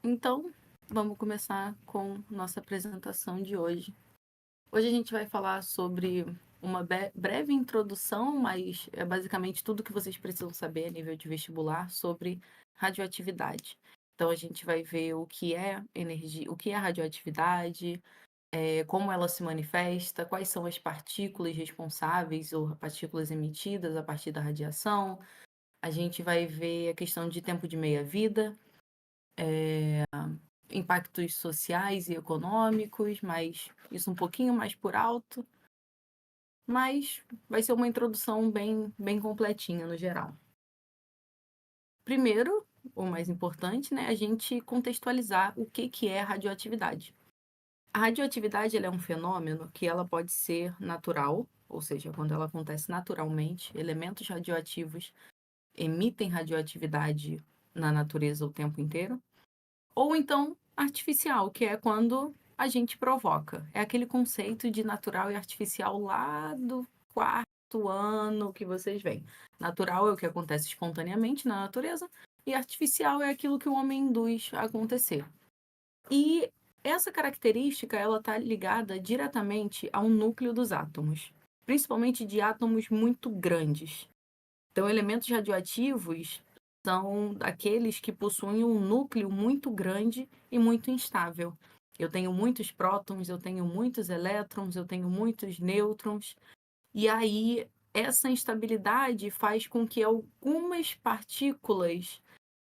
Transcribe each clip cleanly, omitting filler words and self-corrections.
Então, vamos começar com nossa apresentação de hoje. Hoje a gente vai falar sobre uma breve introdução, mas é basicamente tudo que vocês precisam saber a nível de vestibular sobre radioatividade. Então, a gente vai ver o que é energia, o que é radioatividade, como ela se manifesta, quais são as partículas responsáveis ou partículas emitidas a partir da radiação. A gente vai ver a questão de tempo de meia-vida, impactos sociais e econômicos, mas isso um pouquinho mais por alto. Mas vai ser uma introdução bem completinha no geral. Primeiro, o mais importante, né, a gente contextualizar o que é radioatividade. A radioatividade ela é um fenômeno que ela pode ser natural, ou seja, quando ela acontece naturalmente, elementos radioativos emitem radioatividade na natureza o tempo inteiro. Ou então artificial, que é quando a gente provoca. É aquele conceito de natural e artificial lá do quarto ano que vocês veem. Natural é o que acontece espontaneamente na natureza e artificial é aquilo que o homem induz a acontecer. E essa característica ela está ligada diretamente ao núcleo dos átomos, principalmente de átomos muito grandes. Então, elementos radioativos são aqueles que possuem um núcleo muito grande e muito instável. Eu tenho muitos prótons, eu tenho muitos elétrons, eu tenho muitos nêutrons, e aí essa instabilidade faz com que algumas partículas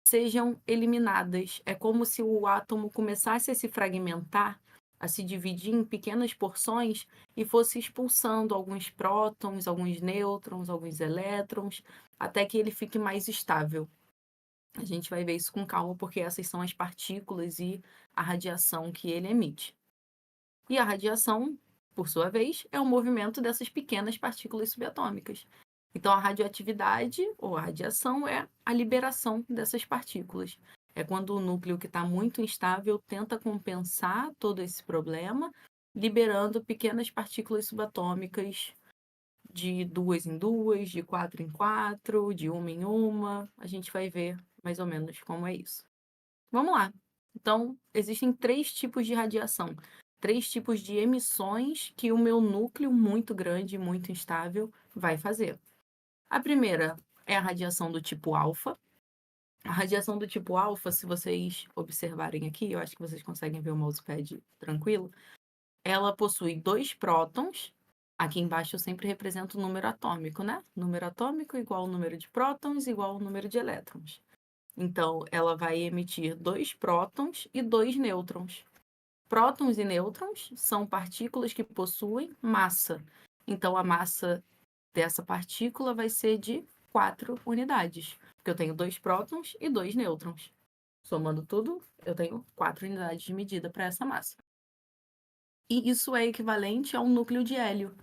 sejam eliminadas. É como se o átomo começasse a se fragmentar, a se dividir em pequenas porções e fosse expulsando alguns prótons, alguns nêutrons, alguns elétrons, até que ele fique mais estável. A gente vai ver isso com calma, porque essas são as partículas e a radiação que ele emite. E a radiação, por sua vez, é o movimento dessas pequenas partículas subatômicas. Então, a radioatividade ou a radiação é a liberação dessas partículas. É quando o núcleo que está muito instável tenta compensar todo esse problema, liberando pequenas partículas subatômicas de duas em duas, de quatro em quatro, de uma em uma. A gente vai ver mais ou menos como é isso. Vamos lá. Então, existem três tipos de radiação, três tipos de emissões que o meu núcleo muito grande e muito instável vai fazer. A primeira é a radiação do tipo alfa. A radiação do tipo alfa, se vocês observarem aqui, eu acho que vocês conseguem ver o mousepad tranquilo, ela possui dois prótons. Aqui embaixo eu sempre represento o número atômico, né? Número atômico igual ao número de prótons igual ao número de elétrons. Então, ela vai emitir dois prótons e dois nêutrons. Prótons e nêutrons são partículas que possuem massa. Então, a massa dessa partícula vai ser de 4 unidades, porque eu tenho dois prótons e dois nêutrons. Somando tudo, eu tenho 4 unidades de medida para essa massa. E isso é equivalente a um núcleo de hélio.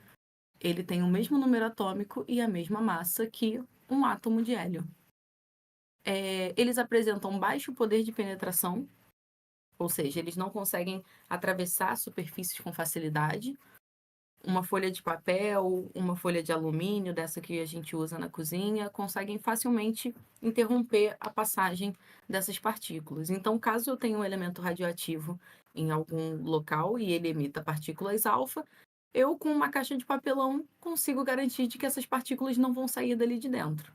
Ele tem o mesmo número atômico e a mesma massa que um átomo de hélio. Eles apresentam baixo poder de penetração, ou seja, eles não conseguem atravessar superfícies com facilidade. Uma folha de papel, uma folha de alumínio, dessa que a gente usa na cozinha, conseguem facilmente interromper a passagem dessas partículas. Então, caso eu tenha um elemento radioativo em algum local e ele emita partículas alfa, eu, com uma caixa de papelão, consigo garantir de que essas partículas não vão sair dali de dentro.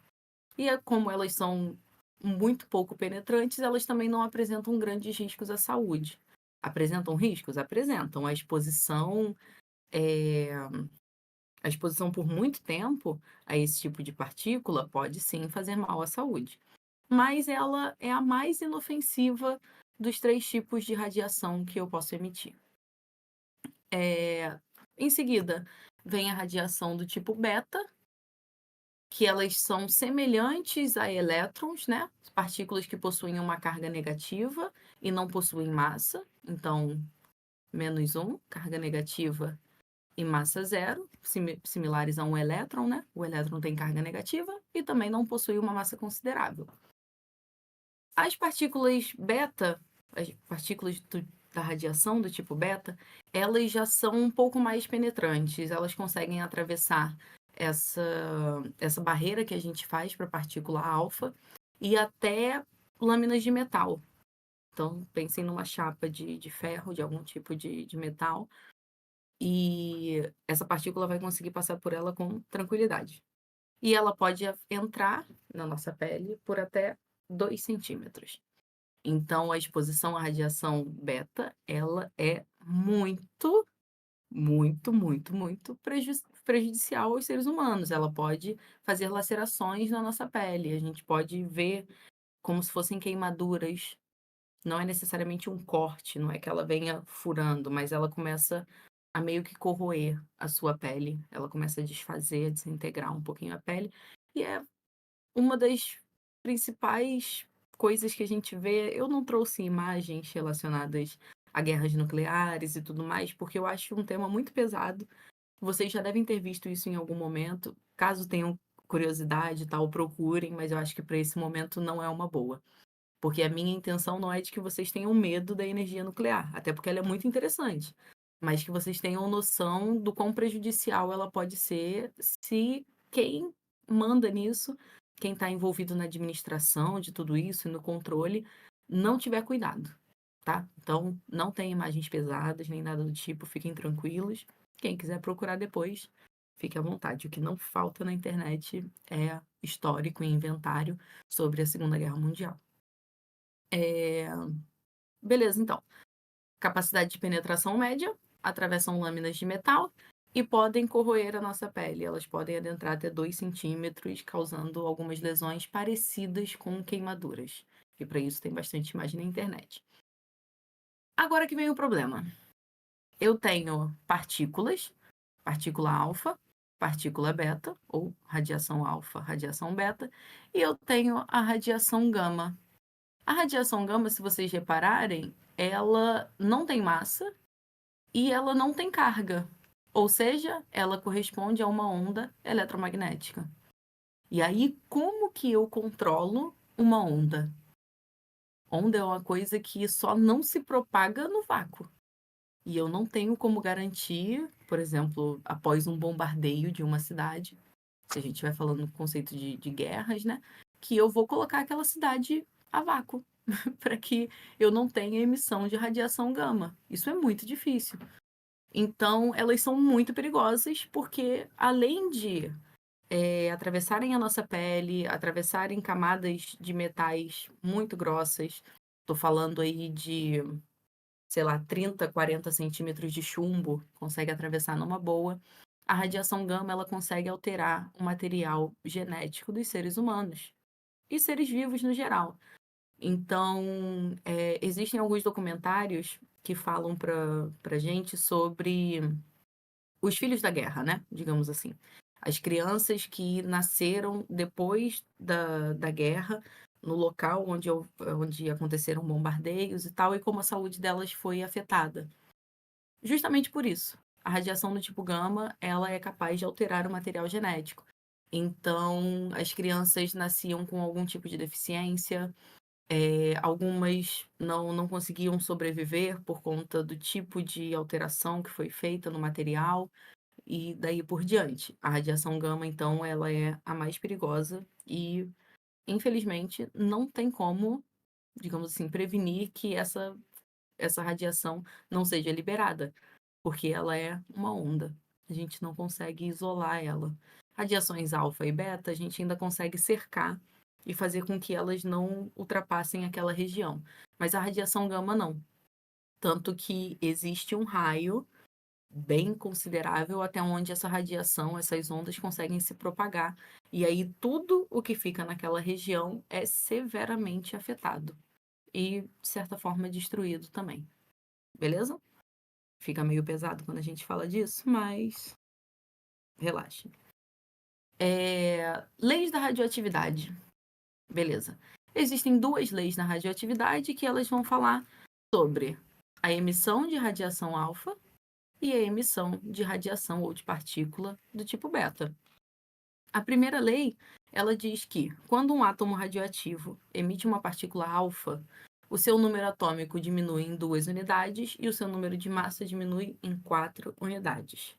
E como elas são muito pouco penetrantes, elas também não apresentam grandes riscos à saúde. Apresentam riscos? Apresentam. É, a exposição por muito tempo a esse tipo de partícula pode sim fazer mal à saúde. Mas ela é a mais inofensiva dos três tipos de radiação que eu posso emitir. Em seguida, vem a radiação do tipo beta, que elas são semelhantes a elétrons, né? Partículas que possuem uma carga negativa e não possuem massa. Então, -1, carga negativa e massa zero, similares a um elétron, né? O elétron tem carga negativa e também não possui uma massa considerável. As partículas beta, as partículas da radiação do tipo beta, elas já são um pouco mais penetrantes, elas conseguem atravessar essa, essa barreira que a gente faz para a partícula alfa e até lâminas de metal. Então, pensem numa chapa de ferro, de algum tipo de metal, e essa partícula vai conseguir passar por ela com tranquilidade. E ela pode entrar na nossa pele por até 2 centímetros. Então, a exposição à radiação beta, ela é muito, muito, muito, muito prejudicial aos seres humanos. Ela pode fazer lacerações na nossa pele. A gente pode ver como se fossem queimaduras. Não é necessariamente um corte, não é que ela venha furando, mas ela começa a meio que corroer a sua pele. Ela começa a desfazer, a desintegrar um pouquinho a pele. E é uma das principais coisas que a gente vê. Eu não trouxe imagens relacionadas a guerras nucleares e tudo mais, porque eu acho um tema muito pesado. Vocês já devem ter visto isso em algum momento. Caso tenham curiosidade e tal, procurem, mas eu acho que para esse momento não é uma boa. Porque a minha intenção não é de que vocês tenham medo da energia nuclear, até porque ela é muito interessante, mas que vocês tenham noção do quão prejudicial ela pode ser se quem manda nisso, quem está envolvido na administração de tudo isso e no controle, não tiver cuidado, tá? Então, não tem imagens pesadas nem nada do tipo, fiquem tranquilos. Quem quiser procurar depois, fique à vontade. O que não falta na internet é histórico e inventário sobre a Segunda Guerra Mundial. É, beleza, então. Capacidade de penetração média, atravessam lâminas de metal e podem corroer a nossa pele. Elas podem adentrar até 2 centímetros, causando algumas lesões parecidas com queimaduras. E para isso tem bastante imagem na internet. Agora que vem o problema. Eu tenho partículas, partícula alfa, partícula beta, ou radiação alfa, radiação beta, e eu tenho a radiação gama. A radiação gama, se vocês repararem, ela não tem massa e ela não tem carga. Ou seja, ela corresponde a uma onda eletromagnética. E aí, como que eu controlo uma onda? Onda é uma coisa que só não se propaga no vácuo. E eu não tenho como garantir, por exemplo, após um bombardeio de uma cidade, se a gente estiver falando no conceito de guerras, né? Que eu vou colocar aquela cidade a vácuo. Para que eu não tenha emissão de radiação gama. Isso é muito difícil. Então, elas são muito perigosas porque, além de atravessarem a nossa pele, atravessarem camadas de metais muito grossas, estou falando aí de, sei lá, 30, 40 centímetros de chumbo, consegue atravessar numa boa. A radiação gama, ela consegue alterar o material genético dos seres humanos e seres vivos no geral. Então, existem alguns documentários que falam para gente sobre os filhos da guerra, né? Digamos assim. As crianças que nasceram depois da guerra, no local onde aconteceram bombardeios e tal, e como a saúde delas foi afetada. Justamente por isso. A radiação do tipo gama, ela é capaz de alterar o material genético. Então, as crianças nasciam com algum tipo de deficiência, algumas não conseguiam sobreviver por conta do tipo de alteração que foi feita no material e daí por diante. A radiação gama, então, ela é a mais perigosa e, infelizmente, não tem como, digamos assim, prevenir que essa radiação não seja liberada, porque ela é uma onda. A gente não consegue isolar ela. Radiações alfa e beta, a gente ainda consegue cercar e fazer com que elas não ultrapassem aquela região. Mas a radiação gama não. Tanto que existe um raio bem considerável até onde essa radiação, essas ondas conseguem se propagar. E aí tudo o que fica naquela região é severamente afetado e, de certa forma, destruído também. Beleza? Fica meio pesado quando a gente fala disso, mas relaxe. Leis da radioatividade. Beleza. Existem duas leis na radioatividade que elas vão falar sobre a emissão de radiação alfa e a emissão de radiação ou de partícula do tipo beta. A primeira lei, ela diz que quando um átomo radioativo emite uma partícula alfa, o seu número atômico diminui em 2 unidades e o seu número de massa diminui em 4 unidades.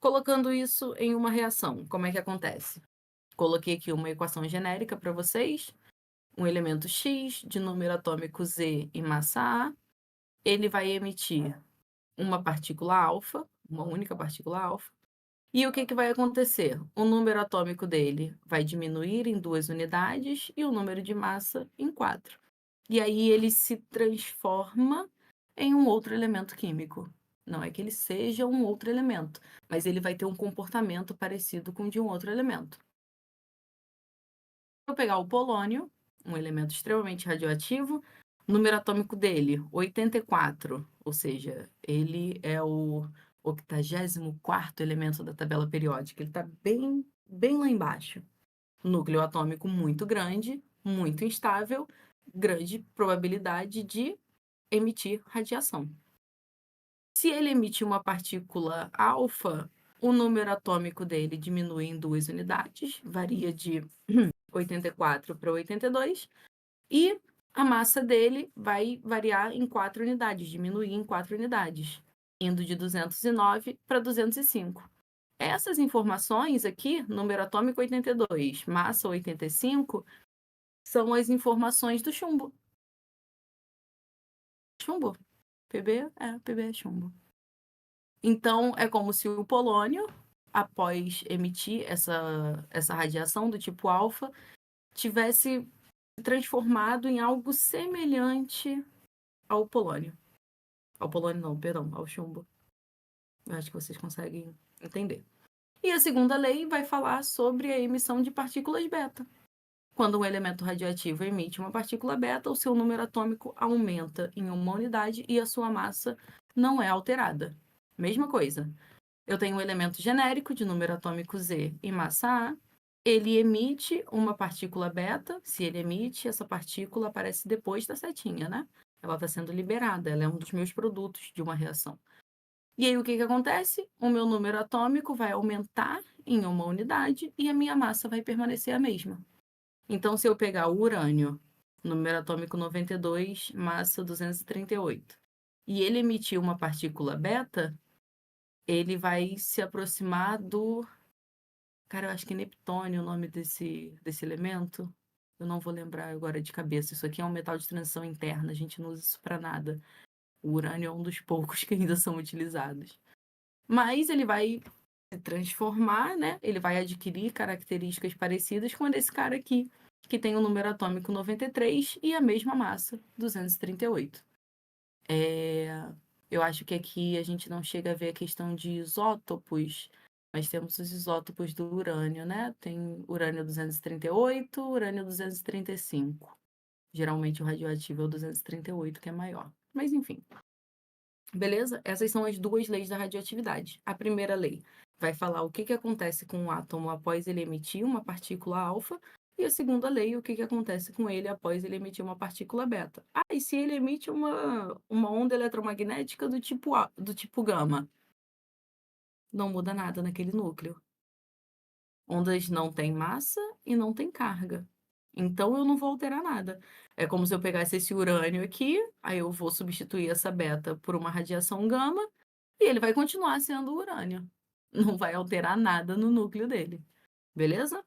Colocando isso em uma reação, como é que acontece? Coloquei aqui uma equação genérica para vocês. um elemento X de número atômico Z e massa A, ele vai emitir uma partícula alfa, uma única partícula alfa, e o que que vai acontecer? O número atômico dele vai diminuir em 2 unidades e o número de massa em 4. E aí ele se transforma em um outro elemento químico. Não é que ele seja um outro elemento, mas ele vai ter um comportamento parecido com o de um outro elemento. Vou pegar o polônio, um elemento extremamente radioativo, o número atômico dele, 84, ou seja, ele é o 84º elemento da tabela periódica, ele está bem lá embaixo. Núcleo atômico muito grande, muito instável, grande probabilidade de emitir radiação. Se ele emitir uma partícula alfa, o número atômico dele diminui em 2 unidades, varia de 84 para 82, e a massa dele vai variar em 4 unidades, diminuir em 4 unidades, indo de 209 para 205. Essas informações aqui, número atômico 82, massa 85, são as informações do chumbo. Chumbo. PB é chumbo. Então, é como se o polônio, após emitir essa radiação do tipo alfa, tivesse transformado em algo semelhante ao polônio. Ao polônio não, perdão, ao chumbo. Eu acho que vocês conseguem entender. E a segunda lei vai falar sobre a emissão de partículas beta. Quando um elemento radioativo emite uma partícula beta, o seu número atômico aumenta em uma unidade e a sua massa não é alterada. Mesma coisa. Eu tenho um elemento genérico de número atômico Z e massa A. Ele emite uma partícula beta. Se ele emite, essa partícula aparece depois da setinha, né? Ela está sendo liberada, ela é um dos meus produtos de uma reação. E aí, o que que acontece? O meu número atômico vai aumentar em uma unidade e a minha massa vai permanecer a mesma. Então, se eu pegar o urânio, número atômico 92, massa 238, e ele emitir uma partícula beta, ele vai se aproximar do... Cara, eu acho que é Neptônio o nome desse elemento. Eu não vou lembrar agora de cabeça. Isso aqui é um metal de transição interna, a gente não usa isso para nada. O urânio é um dos poucos que ainda são utilizados. Mas ele vai se transformar, né? Ele vai adquirir características parecidas com esse cara aqui, que tem o número atômico 93 e a mesma massa, 238. Eu acho que aqui a gente não chega a ver a questão de isótopos, mas temos os isótopos do urânio, né? Tem urânio 238, urânio 235. Geralmente o radioativo é o 238, que é maior. Mas enfim. Beleza? Essas são as duas leis da radioatividade. A primeira lei vai falar o que que acontece com o átomo após ele emitir uma partícula alfa, e a segunda lei, o que que acontece com ele após ele emitir uma partícula beta. Ah, e se ele emite uma onda eletromagnética do tipo gama? Não muda nada naquele núcleo. Ondas não têm massa e não têm carga. Então eu não vou alterar nada. É como se eu pegasse esse urânio aqui, aí eu vou substituir essa beta por uma radiação gama e ele vai continuar sendo urânio. Não vai alterar nada no núcleo dele. Beleza?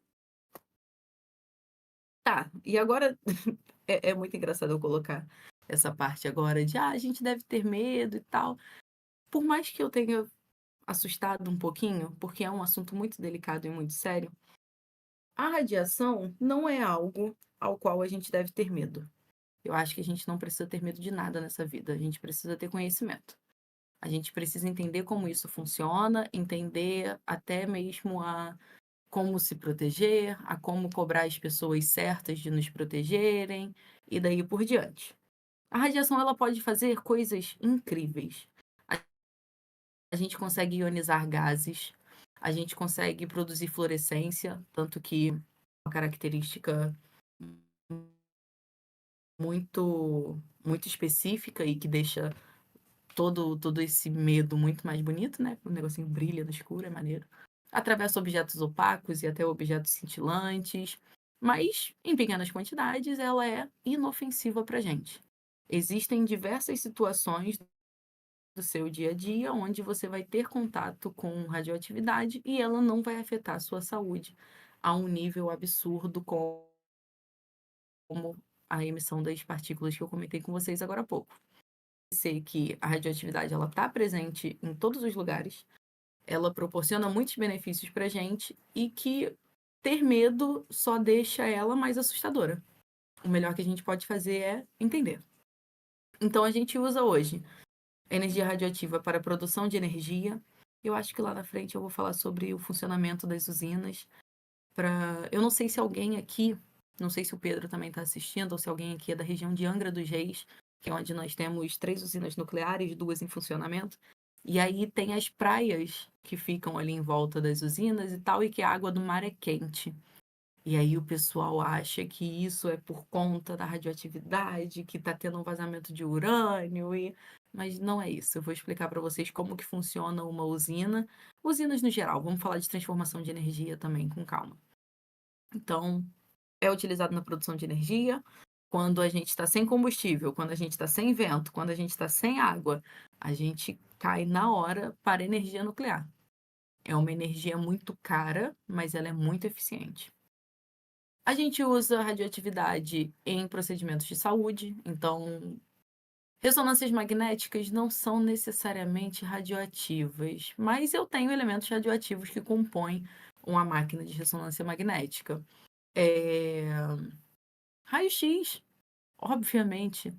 Tá, e agora é muito engraçado eu colocar essa parte agora de a gente deve ter medo e tal. Por mais que eu tenha assustado um pouquinho, porque é um assunto muito delicado e muito sério, a radiação não é algo ao qual a gente deve ter medo. Eu acho que a gente não precisa ter medo de nada nessa vida, a gente precisa ter conhecimento. A gente precisa entender como isso funciona, entender até mesmo a como se proteger, a como cobrar as pessoas certas de nos protegerem e daí por diante. A radiação ela pode fazer coisas incríveis. A gente consegue ionizar gases, a gente consegue produzir fluorescência, tanto que uma característica muito específica e que deixa todo esse medo muito mais bonito, né? O negocinho brilha no escuro, é maneiro. Atravessa objetos opacos e até objetos cintilantes, mas em pequenas quantidades ela é inofensiva para gente. Existem diversas situações do seu dia a dia onde você vai ter contato com radioatividade e ela não vai afetar a sua saúde a um nível absurdo como a emissão das partículas que eu comentei com vocês agora há pouco. Sei que a radioatividade ela está presente em todos os lugares, ela proporciona muitos benefícios para a gente e que ter medo só deixa ela mais assustadora. O melhor que a gente pode fazer é entender. Então a gente usa hoje energia radioativa para a produção de energia. Eu acho que lá na frente eu vou falar sobre o funcionamento das usinas. Eu não sei se alguém aqui, não sei se o Pedro também está assistindo, ou se alguém aqui é da região de Angra dos Reis, que é onde nós temos 3 usinas nucleares, 2 em funcionamento. E aí tem as praias que ficam ali em volta das usinas e tal, e que a água do mar é quente. E aí o pessoal acha que isso é por conta da radioatividade, que está tendo um vazamento de urânio, mas não é isso. Eu vou explicar para vocês como que funciona uma usina. Usinas no geral, vamos falar de transformação de energia também, com calma. Então, é utilizado na produção de energia quando a gente está sem combustível, quando a gente está sem vento, quando a gente está sem água, a gente cai na hora para energia nuclear. É uma energia muito cara, mas ela é muito eficiente. A gente usa radioatividade em procedimentos de saúde, então ressonâncias magnéticas não são necessariamente radioativas, mas eu tenho elementos radioativos que compõem uma máquina de ressonância magnética. É... Raio-X, obviamente.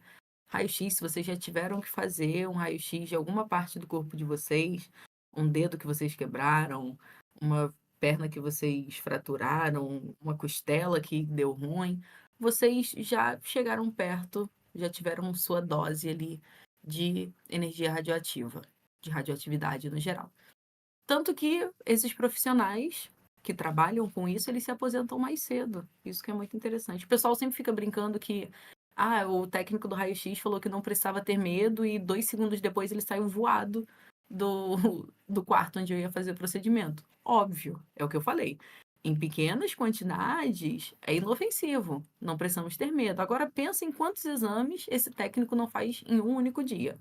Raio-X, se vocês já tiveram que fazer um raio-X de alguma parte do corpo de vocês, um dedo que vocês quebraram, uma perna que vocês fraturaram, uma costela que deu ruim, vocês já chegaram perto, já tiveram sua dose ali de energia radioativa, de radioatividade no geral. Tanto que esses profissionais que trabalham com isso, eles se aposentam mais cedo. Isso que é muito interessante. O pessoal sempre fica brincando que o técnico do raio-x falou que não precisava ter medo e 2 segundos depois ele saiu voado do, do quarto onde eu ia fazer o procedimento. Óbvio, é o que eu falei. Em pequenas quantidades é inofensivo, não precisamos ter medo. Agora pensa em quantos exames esse técnico não faz em um único dia.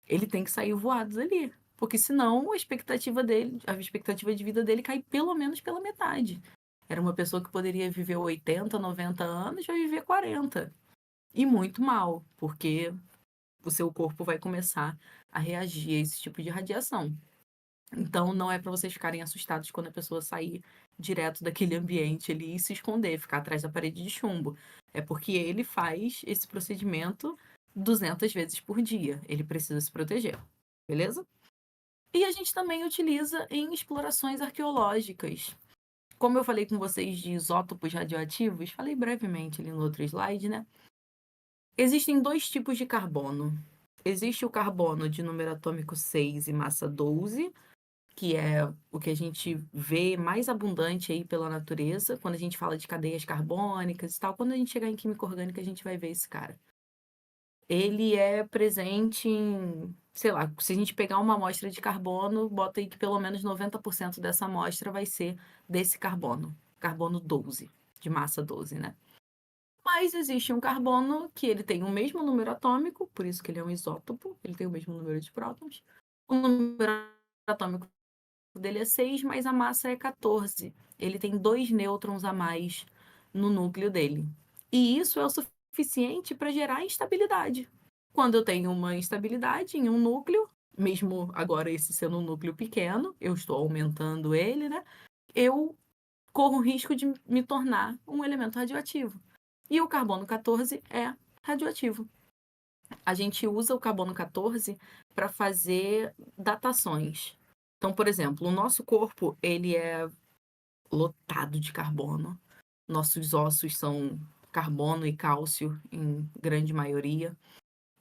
Ele tem que sair voado dali, porque senão a expectativa de vida dele cai pelo menos pela metade. Era uma pessoa que poderia viver 80, 90 anos, vai viver 40. E muito mal, porque o seu corpo vai começar a reagir a esse tipo de radiação. Então, não é para vocês ficarem assustados quando a pessoa sair direto daquele ambiente ali e se esconder, ficar atrás da parede de chumbo. É porque ele faz esse procedimento 200 vezes por dia. Ele precisa se proteger, beleza? E a gente também utiliza em explorações arqueológicas. Como eu falei com vocês de isótopos radioativos, falei brevemente ali no outro slide, né? Existem 2 tipos de carbono. Existe o carbono de número atômico 6 e massa 12, que é o que a gente vê mais abundante aí pela natureza, quando a gente fala de cadeias carbônicas e tal. Quando a gente chegar em química orgânica, a gente vai ver esse cara. Ele é presente em, sei lá, se a gente pegar uma amostra de carbono, bota aí que pelo menos 90% dessa amostra vai ser desse carbono 12, de massa 12, né? Mas existe um carbono que ele tem o mesmo número atômico, por isso que ele é um isótopo, ele tem o mesmo número de prótons. O número atômico dele é 6, mas a massa é 14. Ele tem 2 nêutrons a mais no núcleo dele. E isso é o suficiente para gerar instabilidade. Quando eu tenho uma instabilidade em um núcleo, mesmo agora esse sendo um núcleo pequeno, eu estou aumentando ele, né? Eu corro o risco de me tornar um elemento radioativo. E o carbono 14 é radioativo. A gente usa o carbono 14 para fazer datações. Então, por exemplo, o nosso corpo, ele é lotado de carbono. Nossos ossos são carbono e cálcio em grande maioria.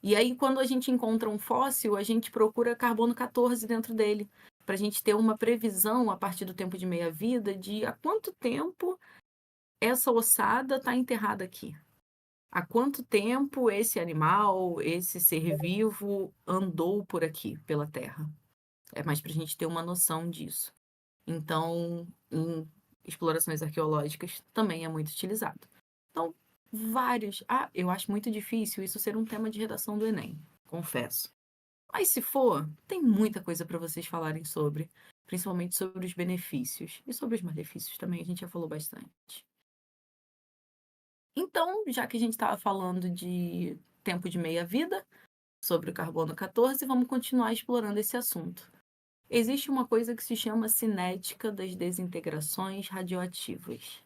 E aí, quando a gente encontra um fóssil, a gente procura carbono 14 dentro dele, para a gente ter uma previsão, a partir do tempo de meia-vida, de há quanto tempo essa ossada está enterrada aqui. Há quanto tempo esse animal, esse ser vivo, andou por aqui, pela Terra. É mais para a gente ter uma noção disso. Então, em explorações arqueológicas também é muito utilizado. Então, vários. Eu acho muito difícil isso ser um tema de redação do Enem, confesso. Mas se for, tem muita coisa para vocês falarem sobre, principalmente sobre os benefícios e sobre os malefícios também, a gente já falou bastante. Então, já que a gente estava falando de tempo de meia-vida, sobre o carbono 14, vamos continuar explorando esse assunto. Existe uma coisa que se chama cinética das desintegrações radioativas.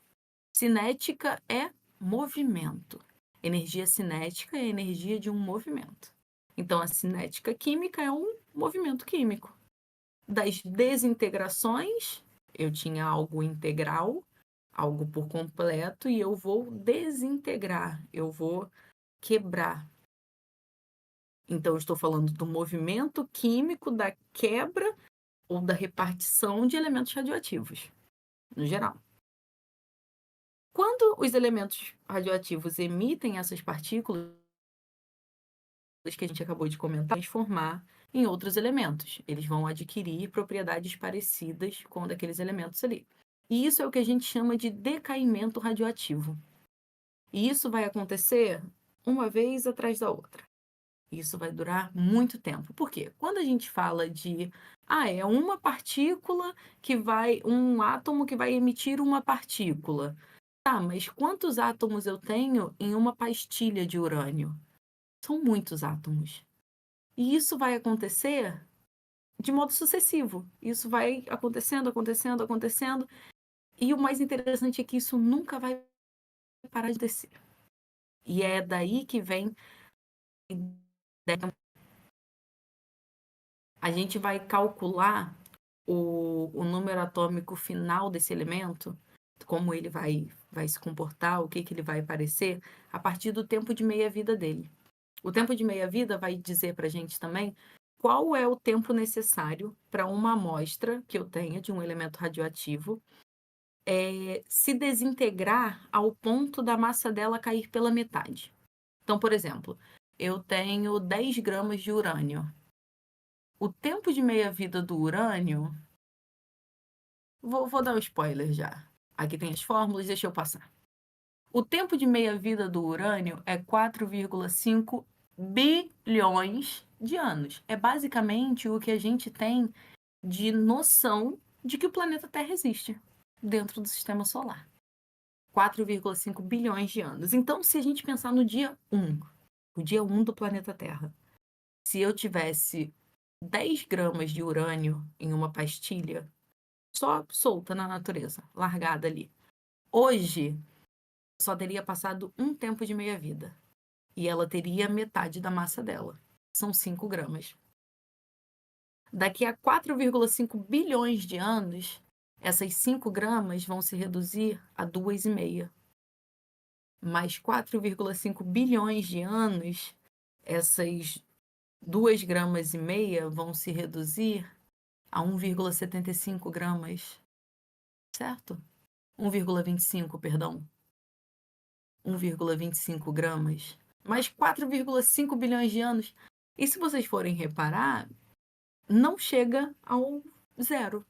Cinética é movimento. Energia cinética é a energia de um movimento. Então, a cinética química é um movimento químico. Das desintegrações, eu tinha algo integral, algo por completo, e eu vou desintegrar, eu vou quebrar. Então, eu estou falando do movimento químico da quebra ou da repartição de elementos radioativos, no geral. Quando os elementos radioativos emitem essas partículas que a gente acabou de comentar, transformar em outros elementos. Eles vão adquirir propriedades parecidas com daqueles elementos ali. E isso é o que a gente chama de decaimento radioativo. E isso vai acontecer uma vez atrás da outra. Isso vai durar muito tempo. Por quê? Quando a gente fala de, é uma partícula que vai, um átomo que vai emitir uma partícula. Tá, mas quantos átomos eu tenho em uma pastilha de urânio? São muitos átomos. E isso vai acontecer de modo sucessivo. Isso vai acontecendo, acontecendo, acontecendo. E o mais interessante é que isso nunca vai parar de descer. E é daí que vem a gente vai calcular o número atômico final desse elemento, como ele vai se comportar, o que ele vai parecer, a partir do tempo de meia-vida dele. O tempo de meia-vida vai dizer para a gente também qual é o tempo necessário para uma amostra que eu tenha de um elemento radioativo se desintegrar ao ponto da massa dela cair pela metade. Então, por exemplo, eu tenho 10 gramas de urânio. O tempo de meia-vida do urânio. Vou dar um spoiler já. Aqui tem as fórmulas, deixa eu passar. O tempo de meia-vida do urânio é 4,5 bilhões de anos. É basicamente o que a gente tem de noção de que o planeta Terra existe dentro do sistema solar. 4,5 bilhões de anos. Então, se a gente pensar no dia 1, o dia 1 do planeta Terra, se eu tivesse 10 gramas de urânio em uma pastilha, só solta na natureza, largada ali. Hoje, só teria passado um tempo de meia-vida. E ela teria metade da massa dela. São 5 gramas. Daqui a 4,5 bilhões de anos, essas 5 gramas vão se reduzir a 2,5. Mais 4,5 bilhões de anos, essas 2 gramas e meia vão se reduzir a 1,75 gramas, certo? 1,25, perdão. 1,25 gramas. Mais 4,5 bilhões de anos. E se vocês forem reparar, não chega ao zero.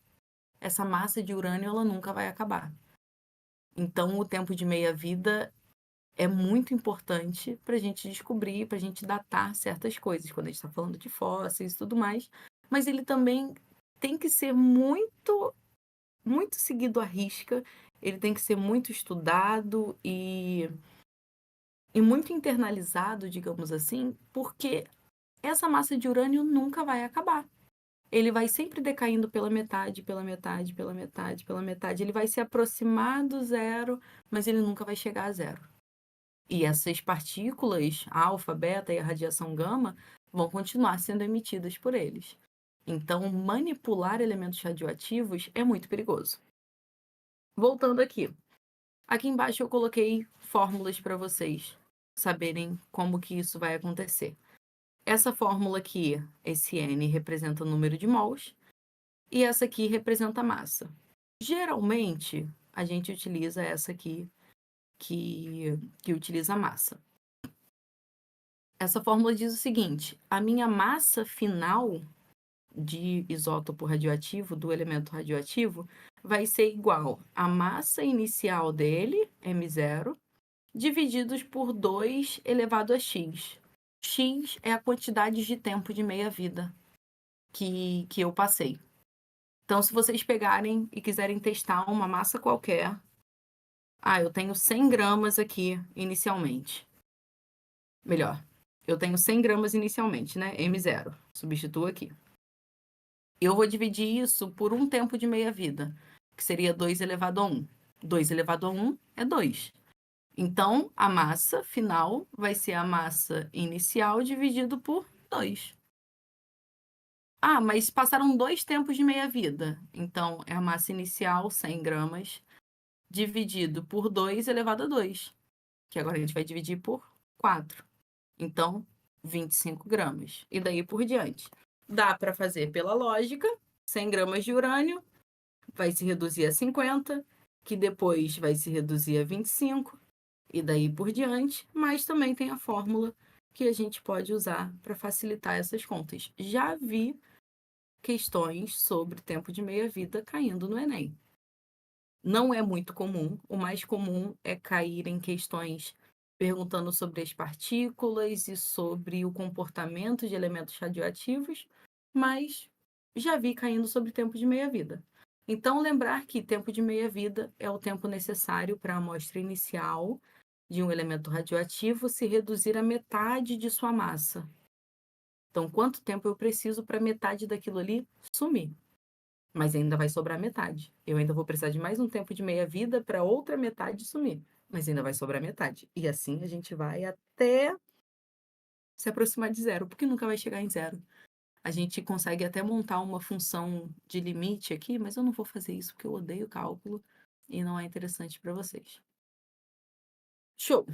Essa massa de urânio ela nunca vai acabar. Então, o tempo de meia-vida é muito importante para a gente descobrir, para a gente datar certas coisas, quando a gente está falando de fósseis e tudo mais. Mas ele também tem que ser muito, muito seguido à risca, ele tem que ser muito estudado e muito internalizado, digamos assim, porque essa massa de urânio nunca vai acabar. Ele vai sempre decaindo pela metade, pela metade, pela metade, pela metade. Ele vai se aproximar do zero, mas ele nunca vai chegar a zero. E essas partículas, a alfa, beta e a radiação gama, vão continuar sendo emitidas por eles. Então, manipular elementos radioativos é muito perigoso. Voltando aqui. Aqui embaixo eu coloquei fórmulas para vocês saberem como que isso vai acontecer. Essa fórmula aqui, esse N, representa o número de mols e essa aqui representa a massa. Geralmente, a gente utiliza essa aqui, que utiliza a massa. Essa fórmula diz o seguinte: a minha massa final de isótopo radioativo, do elemento radioativo, vai ser igual à massa inicial dele, m0, divididos por 2 elevado a x. X é a quantidade de tempo de meia-vida que eu passei. Então, se vocês pegarem e quiserem testar uma massa qualquer, Eu tenho 100 gramas aqui inicialmente. Melhor, eu tenho 100 gramas inicialmente, né? M0. Substituo aqui. Eu vou dividir isso por um tempo de meia-vida, que seria 2 elevado a 1. 2 elevado a 1 é 2. Então, a massa final vai ser a massa inicial dividido por 2. Mas passaram 2 tempos de meia-vida. Então, é a massa inicial, 100 gramas, dividido por 2 elevado a 2, que agora a gente vai dividir por 4. Então, 25 gramas. E daí por diante. Dá para fazer pela lógica, 100 gramas de urânio vai se reduzir a 50, que depois vai se reduzir a 25, e daí por diante, mas também tem a fórmula que a gente pode usar para facilitar essas contas. Já vi questões sobre tempo de meia-vida caindo no Enem. Não é muito comum, o mais comum é cair em questões perguntando sobre as partículas e sobre o comportamento de elementos radioativos, mas já vi caindo sobre tempo de meia-vida. Então, lembrar que tempo de meia-vida é o tempo necessário para a amostra inicial de um elemento radioativo se reduzir à metade de sua massa. Então, quanto tempo eu preciso para metade daquilo ali sumir? Mas ainda vai sobrar metade. Eu ainda vou precisar de mais um tempo de meia-vida para outra metade sumir. Mas ainda vai sobrar metade. E assim a gente vai até se aproximar de zero, porque nunca vai chegar em zero. A gente consegue até montar uma função de limite aqui, mas eu não vou fazer isso porque eu odeio cálculo e não é interessante para vocês. Show!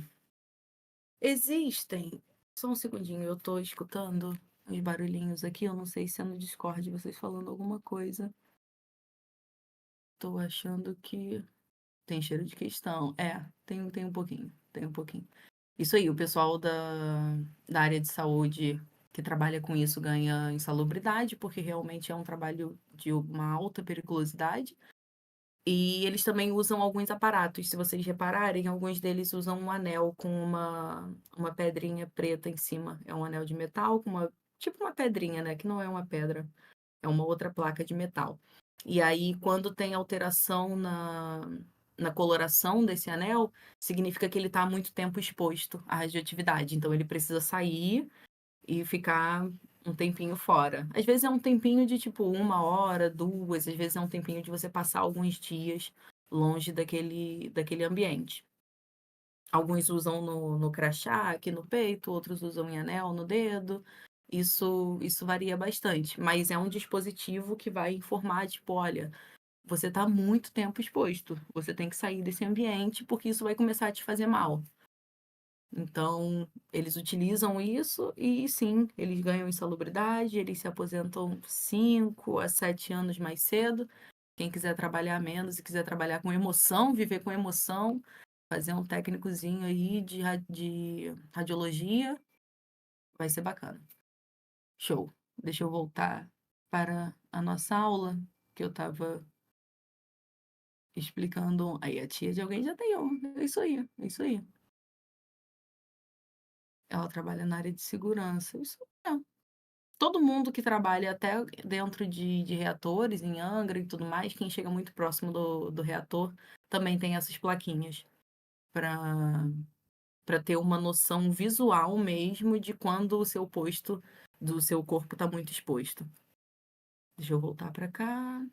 Existem. Só um segundinho, eu tô escutando uns barulhinhos aqui. Eu não sei se é no Discord vocês falando alguma coisa. Tô achando que tem cheiro de questão. Tem um pouquinho. Tem um pouquinho. Isso aí, o pessoal da área de saúde que trabalha com isso ganha insalubridade, porque realmente é um trabalho de uma alta periculosidade. E eles também usam alguns aparatos. Se vocês repararem, alguns deles usam um anel com uma pedrinha preta em cima. É um anel de metal com tipo uma pedrinha, né? Que não é uma pedra, é uma outra placa de metal. E aí, quando tem alteração na coloração desse anel, significa que ele está há muito tempo exposto à radioatividade. Então, ele precisa sair e ficar um tempinho fora. Às vezes é um tempinho de tipo 1 hora, 2, às vezes é um tempinho de você passar alguns dias longe daquele ambiente. Alguns usam no crachá, aqui no peito, outros usam em anel, no dedo. Isso varia bastante, mas é um dispositivo que vai informar, tipo, olha, você está muito tempo exposto, você tem que sair desse ambiente porque isso vai começar a te fazer mal. Então, eles utilizam isso e sim, eles ganham insalubridade, eles se aposentam 5 a 7 anos mais cedo. Quem quiser trabalhar menos e quiser trabalhar com emoção, viver com emoção, fazer um técnicozinho aí de radiologia, vai ser bacana. Show. Deixa eu voltar para a nossa aula, que eu estava explicando. Aí, a tia de alguém já tem um. É isso aí, é isso aí. Ela trabalha na área de segurança. Isso é. Todo mundo que trabalha até dentro de reatores, em Angra e tudo mais, quem chega muito próximo do reator, também tem essas plaquinhas para ter uma noção visual mesmo de quando o seu posto do seu corpo está muito exposto. Deixa eu voltar para cá.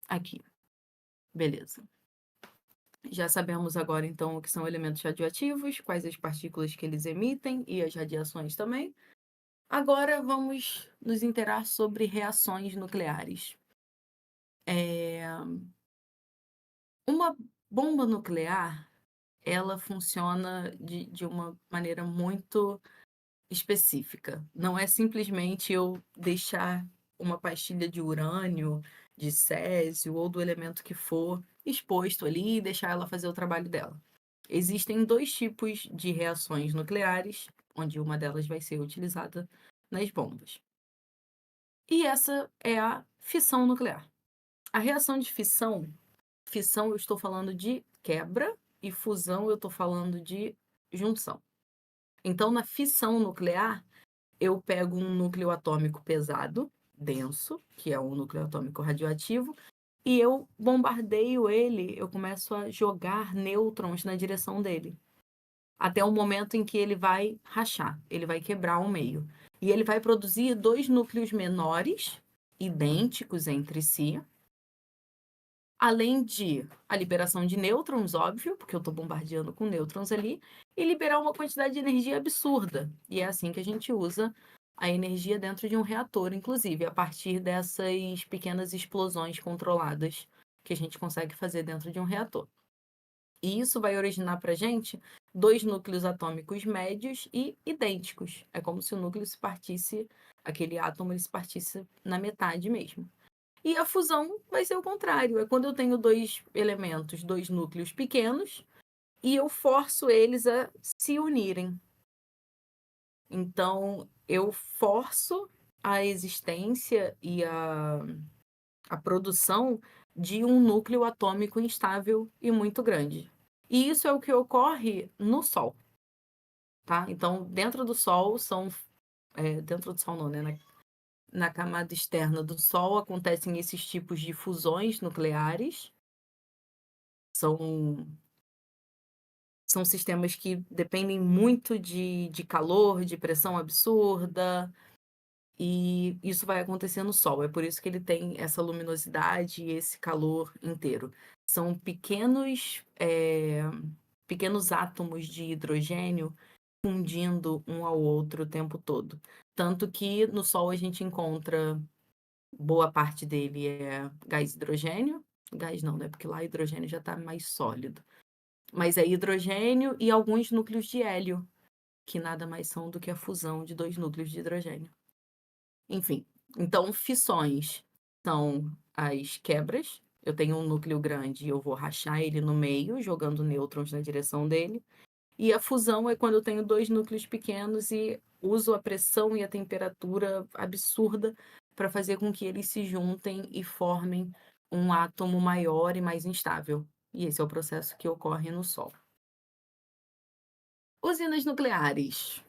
Aqui. Beleza. Já sabemos agora, então, o que são elementos radioativos, quais as partículas que eles emitem e as radiações também. Agora vamos nos interar sobre reações nucleares. Uma bomba nuclear, ela funciona de uma maneira muito específica. Não é simplesmente eu deixar uma pastilha de urânio, de césio ou do elemento que for exposto ali e deixar ela fazer o trabalho dela. Existem 2 tipos de reações nucleares, onde uma delas vai ser utilizada nas bombas. E essa é a fissão nuclear. A reação de fissão eu estou falando de quebra e fusão eu estou falando de junção. Então, na fissão nuclear, eu pego um núcleo atômico pesado, denso, que é um núcleo atômico radioativo, e eu bombardeio ele, eu começo a jogar nêutrons na direção dele, até o momento em que ele vai rachar, ele vai quebrar ao meio. E ele vai produzir dois núcleos menores, idênticos entre si, além de a liberação de nêutrons, óbvio, porque eu estou bombardeando com nêutrons ali, e liberar uma quantidade de energia absurda. E é assim que a gente usa a energia dentro de um reator, inclusive, a partir dessas pequenas explosões controladas que a gente consegue fazer dentro de um reator. E isso vai originar para a gente dois núcleos atômicos médios e idênticos. É como se o núcleo se partisse, aquele átomo ele se partisse na metade mesmo. E a fusão vai ser o contrário. É quando eu tenho dois elementos, dois núcleos pequenos, e eu forço eles a se unirem. Então, eu forço a existência e a produção de um núcleo atômico instável e muito grande. E isso é o que ocorre no Sol, tá? Então, dentro do Sol são. Dentro do Sol não, né? Na camada externa do Sol acontecem esses tipos de fusões nucleares. São, são sistemas que dependem muito de calor, de pressão absurda, e isso vai acontecer no Sol. É por isso que ele tem essa luminosidade e esse calor inteiro. São pequenos átomos de hidrogênio fundindo um ao outro o tempo todo. Tanto que no Sol a gente encontra boa parte dele é gás hidrogênio. Gás não, né? Porque lá o hidrogênio já está mais sólido. Mas é hidrogênio e alguns núcleos de hélio, que nada mais são do que a fusão de dois núcleos de hidrogênio. Enfim, então fissões são as quebras. Eu tenho um núcleo grande e eu vou rachar ele no meio, jogando nêutrons na direção dele. E a fusão é quando eu tenho dois núcleos pequenos e uso a pressão e a temperatura absurda para fazer com que eles se juntem e formem um átomo maior e mais instável. E esse é o processo que ocorre no Sol. Usinas nucleares.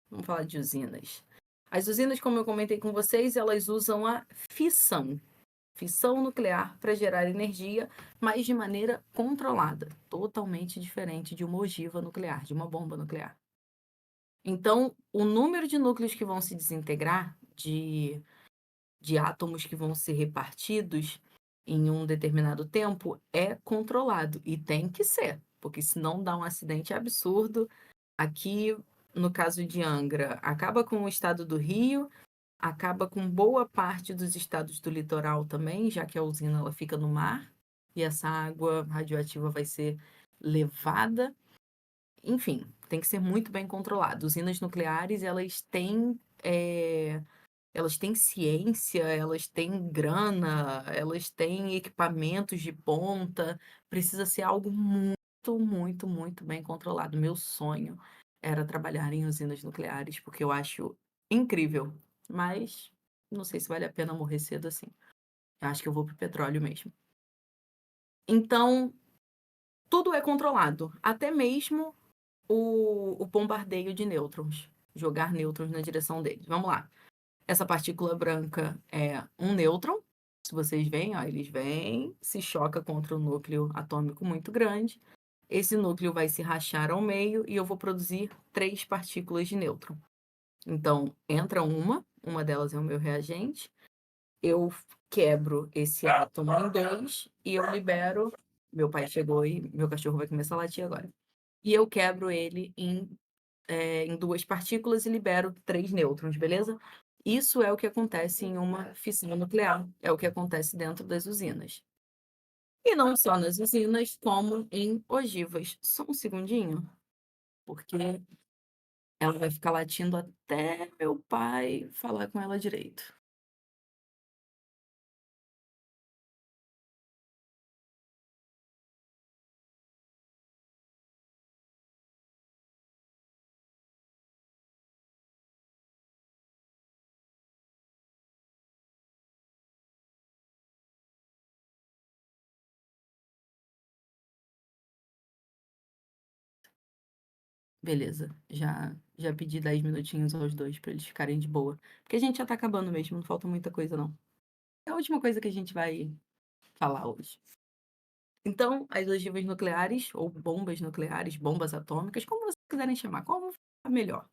Vamos falar de usinas. As usinas, como eu comentei com vocês, elas usam a fissão nuclear para gerar energia, mas de maneira controlada, totalmente diferente de uma ogiva nuclear, de uma bomba nuclear. Então, o número de núcleos que vão se desintegrar, de átomos que vão ser repartidos em um determinado tempo, é controlado. E tem que ser, porque senão dá um acidente absurdo. Aqui, no caso de Angra, acaba com o estado do Rio, acaba com boa parte dos estados do litoral também, já que a usina ela fica no mar e essa água radioativa vai ser levada. Enfim, tem que ser muito bem controlado. Usinas nucleares, elas têm ciência, elas têm grana, elas têm equipamentos de ponta. Precisa ser algo muito, muito, muito bem controlado. Meu sonho era trabalhar em usinas nucleares, porque eu acho incrível. Mas não sei se vale a pena morrer cedo assim. Eu acho que eu vou pro petróleo mesmo. Então, tudo é controlado, até mesmo o bombardeio de nêutrons, jogar nêutrons na direção deles. Vamos lá. Essa partícula branca é um nêutron. Se vocês veem, ó, eles vêm, se choca contra um núcleo atômico muito grande. Esse núcleo vai se rachar ao meio e eu vou produzir três partículas de nêutron. Então, entra uma delas é o meu reagente, eu quebro esse átomo em dois e eu libero. Meu pai chegou e meu cachorro vai começar a latir agora. E eu quebro ele em duas partículas e libero três nêutrons, beleza? Isso é o que acontece em uma fissão nuclear, é o que acontece dentro das usinas. E não só nas usinas, como em ogivas. Só um segundinho, porque ela vai ficar latindo até meu pai falar com ela direito. Beleza, já pedi 10 minutinhos aos dois para eles ficarem de boa. Porque a gente já tá acabando mesmo, não falta muita coisa não. É a última coisa que a gente vai falar hoje. Então, as ogivas nucleares, ou bombas nucleares, bombas atômicas, como vocês quiserem chamar, como ficar melhor.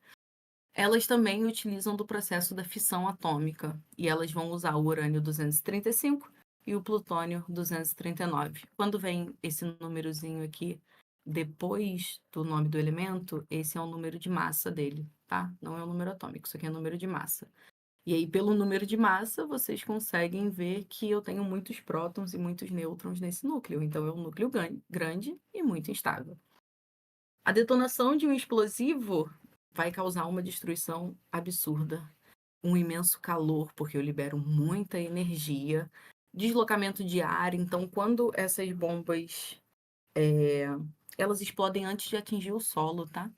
Elas também utilizam do processo da fissão atômica, e elas vão usar o urânio 235 e o plutônio 239. Quando vem esse númerozinho aqui depois do nome do elemento, esse é o número de massa dele, tá? Não é o número atômico, isso aqui é o número de massa. E aí, pelo número de massa, vocês conseguem ver que eu tenho muitos prótons e muitos nêutrons nesse núcleo. Então, é um núcleo grande e muito instável. A detonação de um explosivo vai causar uma destruição absurda, um imenso calor, porque eu libero muita energia, deslocamento de ar. Então, quando essas bombas, elas explodem antes de atingir o solo, tá?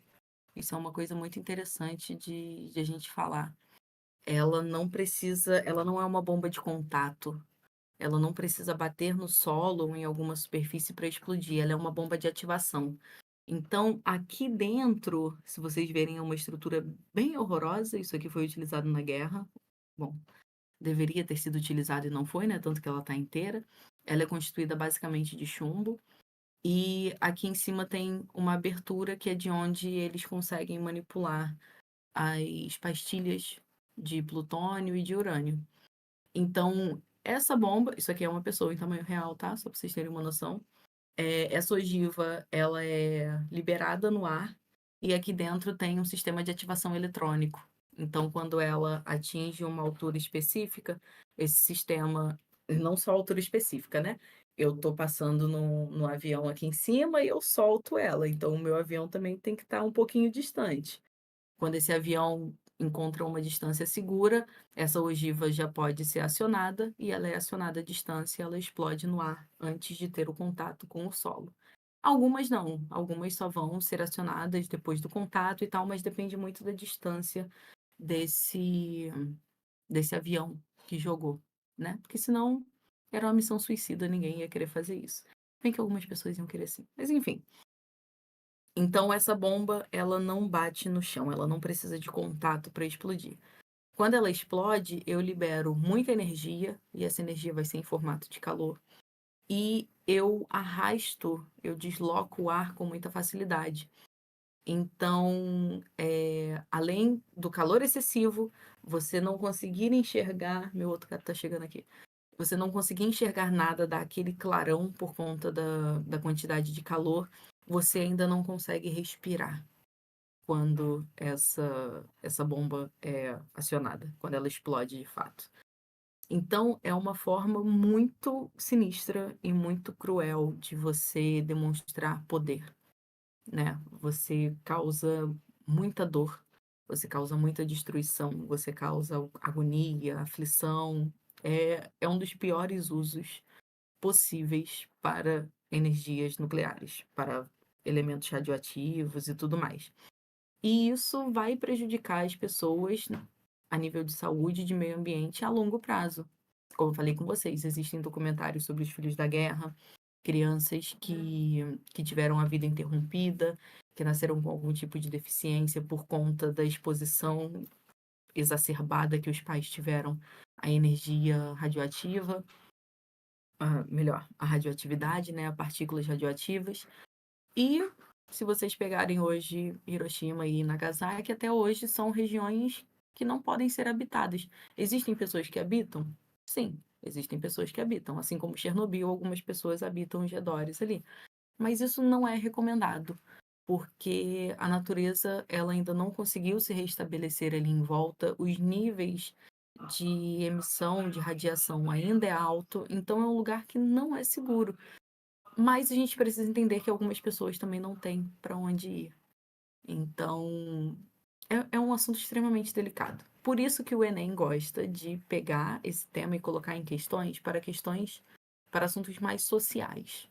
Isso é uma coisa muito interessante de a gente falar. Ela não precisa, ela não é uma bomba de contato. Ela não precisa bater no solo ou em alguma superfície para explodir. Ela é uma bomba de ativação. Então, aqui dentro, se vocês verem, é uma estrutura bem horrorosa. Isso aqui foi utilizado na guerra. Bom, deveria ter sido utilizado e não foi, né? Tanto que ela está inteira. Ela é constituída basicamente de chumbo. E aqui em cima tem uma abertura que é de onde eles conseguem manipular as pastilhas de plutônio e de urânio. Então, essa bomba, isso aqui é uma pessoa em tamanho real, tá? Só para vocês terem uma noção. Essa ogiva, ela é liberada no ar e aqui dentro tem um sistema de ativação eletrônico. Então, quando ela atinge uma altura específica, esse sistema, não só a altura específica, né? Eu tô passando no avião aqui em cima e eu solto ela. Então, o meu avião também tem que estar um pouquinho distante. Quando esse avião encontra uma distância segura, essa ogiva já pode ser acionada e ela é acionada à distância, ela explode no ar antes de ter o contato com o solo. Algumas não, algumas só vão ser acionadas depois do contato e tal, mas depende muito da distância desse desse avião que jogou, né? Porque senão era uma missão suicida, ninguém ia querer fazer isso. Bem que algumas pessoas iam querer sim. Mas enfim, então essa bomba, ela não bate no chão, ela não precisa de contato para explodir. Quando ela explode, eu libero muita energia, e essa energia vai ser em formato de calor, e eu arrasto, eu desloco o ar com muita facilidade. Então, além do calor excessivo, você não conseguir enxergar. Meu outro gato tá chegando aqui. Você não conseguir enxergar nada daquele clarão por conta da quantidade de calor, você ainda não consegue respirar quando essa bomba é acionada, quando ela explode de fato. Então, é uma forma muito sinistra e muito cruel de você demonstrar poder, né? Você causa muita dor, você causa muita destruição, você causa agonia, aflição. É um dos piores usos possíveis para energias nucleares, para elementos radioativos e tudo mais. E isso vai prejudicar as pessoas a nível de saúde e de meio ambiente a longo prazo. Como eu falei com vocês, existem documentários sobre os filhos da guerra, crianças que tiveram a vida interrompida, que nasceram com algum tipo de deficiência por conta da exposição exacerbada que os pais tiveram à energia radioativa, melhor, à radioatividade, né, a partículas radioativas. E se vocês pegarem hoje Hiroshima e Nagasaki, até hoje são regiões que não podem ser habitadas. Existem pessoas que habitam? Sim, existem pessoas que habitam, assim como Chernobyl, algumas pessoas habitam os redores ali. Mas isso não é recomendado, porque a natureza ela ainda não conseguiu se restabelecer ali em volta, os níveis de emissão de radiação ainda é alto, então é um lugar que não é seguro. Mas a gente precisa entender que algumas pessoas também não têm para onde ir. Então, é um assunto extremamente delicado. Por isso que o Enem gosta de pegar esse tema e colocar em questões, para assuntos mais sociais.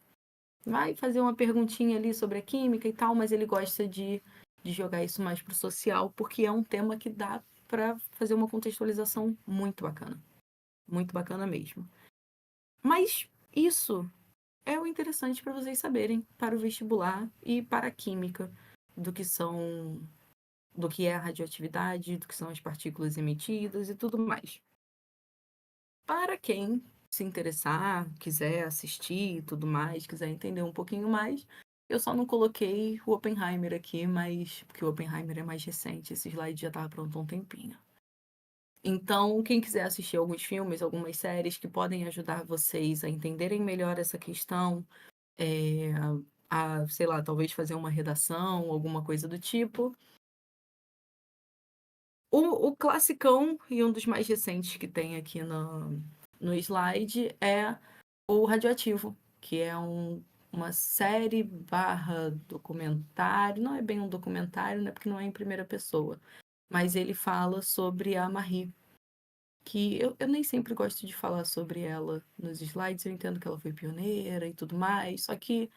Vai fazer uma perguntinha ali sobre a química e tal, mas ele gosta de jogar isso mais pro social, porque é um tema que dá para fazer uma contextualização muito bacana mesmo. Mas isso é o interessante para vocês saberem para o vestibular e para a química do que é a radioatividade, do que são as partículas emitidas e tudo mais. Para quem se interessar, quiser assistir e tudo mais, quiser entender um pouquinho mais, eu só não coloquei o Oppenheimer aqui, mas porque o Oppenheimer é mais recente, esse slide já estava pronto há um tempinho. Então, quem quiser assistir alguns filmes, algumas séries que podem ajudar vocês a entenderem melhor essa questão, eh, sei lá, talvez fazer uma redação, alguma coisa do tipo. O classicão e um dos mais recentes que tem aqui no slide é o Radioativo, que é uma série barra documentário, não é bem um documentário, né, porque não é em primeira pessoa, mas ele fala sobre a Marie, que eu nem sempre gosto de falar sobre ela nos slides, eu entendo que ela foi pioneira e tudo mais, só que,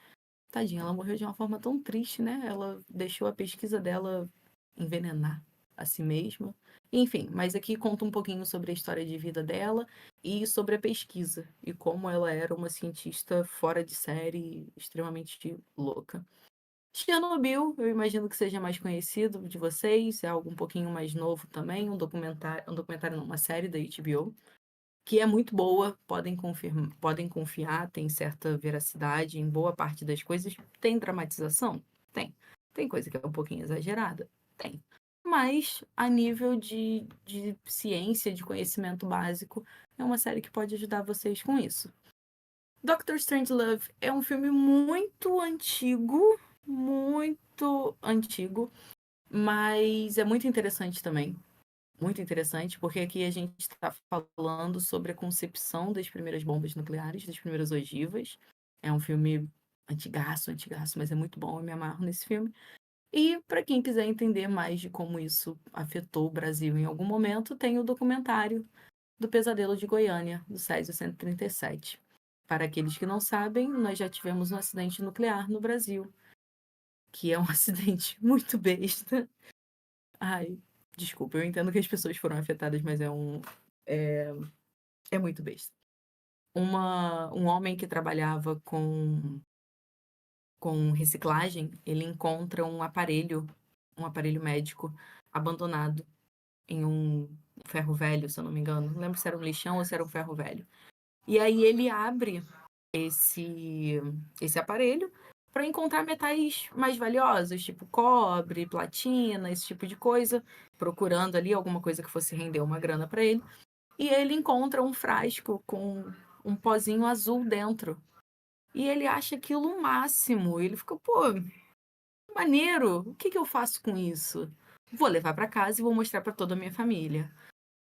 tadinha, ela morreu de uma forma tão triste, né? Ela deixou a pesquisa dela envenenar a si mesma. Enfim, mas aqui conta um pouquinho sobre a história de vida dela e sobre a pesquisa e como ela era uma cientista fora de série, extremamente louca. Chernobyl, eu imagino que seja mais conhecido de vocês, é algo um pouquinho mais novo também, um documentário não, uma série da HBO, que é muito boa, podem confiar, tem certa veracidade em boa parte das coisas. Tem dramatização? Tem. Tem coisa que é um pouquinho exagerada? Tem. Mas, a nível de ciência, de conhecimento básico, é uma série que pode ajudar vocês com isso. Doctor Strangelove é um filme muito antigo, mas é muito interessante também. Muito interessante, porque aqui a gente está falando sobre a concepção das primeiras bombas nucleares, das primeiras ogivas. É um filme antigaço, mas é muito bom, eu me amarro nesse filme. E para quem quiser entender mais de como isso afetou o Brasil em algum momento, tem o documentário do Pesadelo de Goiânia, do Césio 137. Para aqueles que não sabem, nós já tivemos um acidente nuclear no Brasil, que é um acidente muito besta. Ai, desculpa, eu entendo que as pessoas foram afetadas, mas é, é muito besta. Um homem que trabalhava com reciclagem, ele encontra um aparelho médico abandonado em um ferro velho, se eu não me engano. Não lembro se era um lixão ou se era um ferro velho. E aí ele abre esse, esse aparelho para encontrar metais mais valiosos, tipo cobre, platina, esse tipo de coisa, procurando ali alguma coisa que fosse render uma grana para ele. E ele encontra um frasco com um pozinho azul dentro. E ele acha aquilo o máximo. Ele fica, pô, maneiro, o que que eu faço com isso? Vou levar para casa e vou mostrar para toda a minha família.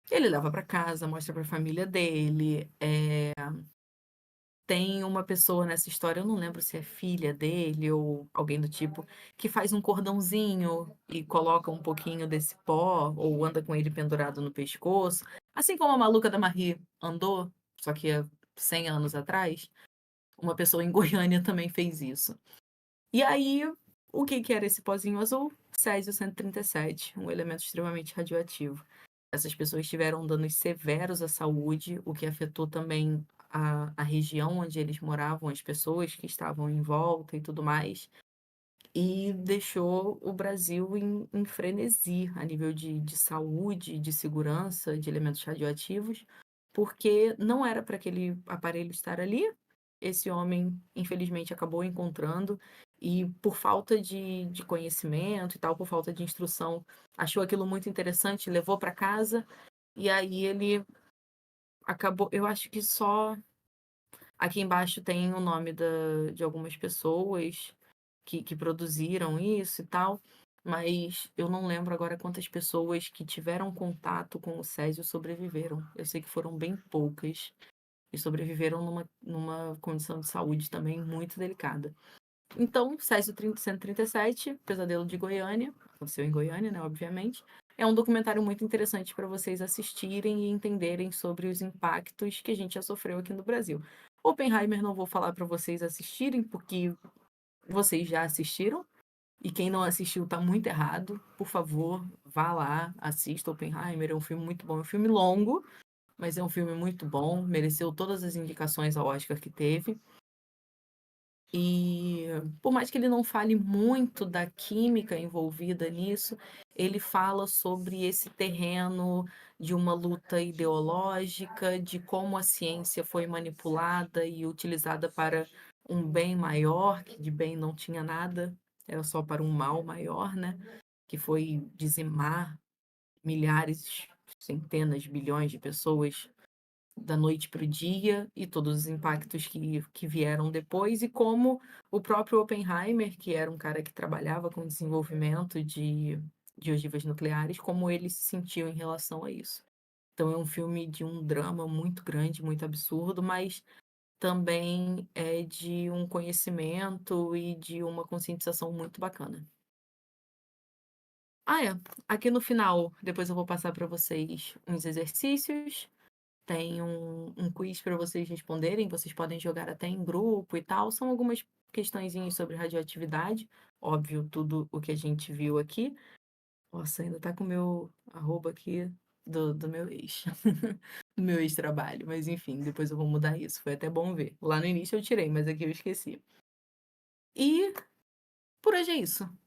Ele leva para casa, mostra para a família dele. Tem uma pessoa nessa história, eu não lembro se é filha dele ou alguém do tipo, que faz um cordãozinho e coloca um pouquinho desse pó ou anda com ele pendurado no pescoço, assim como a maluca da Marie andou, só que há 100 anos atrás, uma pessoa em Goiânia também fez isso. E aí, o que que era esse pozinho azul? Césio 137, um elemento extremamente radioativo. Essas pessoas tiveram danos severos à saúde, o que afetou também a região onde eles moravam, as pessoas que estavam em volta e tudo mais, e deixou o Brasil em frenesi a nível de saúde, de segurança, de elementos radioativos, porque não era para aquele aparelho estar ali. Esse homem, infelizmente, acabou encontrando, e por falta de conhecimento e tal, por falta de instrução, achou aquilo muito interessante, levou para casa, e aí ele acabou. Eu acho que só. Aqui embaixo tem o nome de algumas pessoas que produziram isso e tal, mas eu não lembro agora quantas pessoas que tiveram contato com o Césio sobreviveram. Eu sei que foram bem poucas e sobreviveram numa condição de saúde também muito delicada. Então, Césio 137, Pesadelo de Goiânia, aconteceu em Goiânia, né, obviamente, é um documentário muito interessante para vocês assistirem e entenderem sobre os impactos que a gente já sofreu aqui no Brasil. Oppenheimer não vou falar para vocês assistirem, porque vocês já assistiram, e quem não assistiu tá muito errado. Por favor, vá lá, assista Oppenheimer, é um filme muito bom, é um filme longo, mas é um filme muito bom, mereceu todas as indicações ao Oscar que teve. E por mais que ele não fale muito da química envolvida nisso, ele fala sobre esse terreno de uma luta ideológica, de como a ciência foi manipulada e utilizada para um bem maior, que de bem não tinha nada, era só para um mal maior, né, que foi dizimar milhares, centenas, bilhões de pessoas da noite para o dia e todos os impactos que vieram depois, e como o próprio Oppenheimer, que era um cara que trabalhava com desenvolvimento de ogivas nucleares, como ele se sentiu em relação a isso. Então é um filme de um drama muito grande, muito absurdo, mas também é de um conhecimento e de uma conscientização muito bacana. Ah, é, aqui no final, depois eu vou passar para vocês uns exercícios. Tem um quiz para vocês responderem, vocês podem jogar até em grupo e tal. São algumas questõezinhas sobre radioatividade, óbvio, tudo o que a gente viu aqui. Nossa, ainda tá com o meu arroba aqui do meu ex, do meu ex-trabalho, mas enfim, depois eu vou mudar isso, foi até bom ver. Lá no início eu tirei, mas aqui eu esqueci. E por hoje é isso.